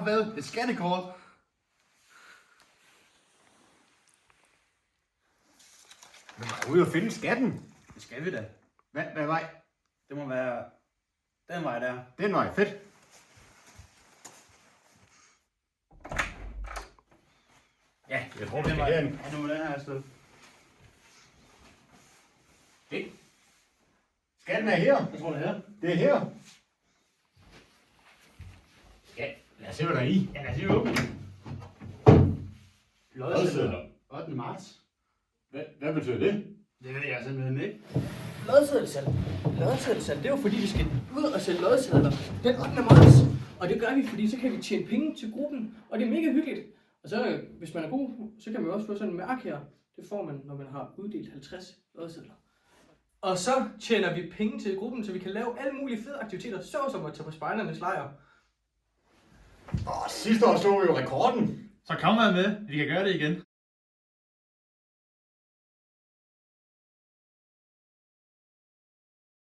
hvad? Et skattekort? Vi må ud og finde skatten. Det skal vi da. Hvad vej? Det må være den vej der. Den vej, fedt. Ja, jeg tror, vi skal herind. Ja, nu må den her afsted. Det. Skatten er her. Jeg tror, det er her. Det er her. Ja, lad os se, hvad der er i. Ja, lad os lige åbne. Lodsedler. 8. marts. Hvad betyder det? Det ved jeg simpelthen ikke. Lodseddelsalg, det er jo fordi, vi skal ud og sælge lodsedler den 8. marts. Og det gør vi, fordi så kan vi tjene penge til gruppen, og det er mega hyggeligt. Og så, hvis man er god, så kan man også få sådan en mærke her. Det får man, når man har uddelt 50 lodsedler. Og så tjener vi penge til gruppen, så vi kan lave alle mulige fede aktiviteter, såsom at tage på spejdernes lejr. Sidste år så vi jo rekorden. Så kom man med. Vi kan gøre det igen.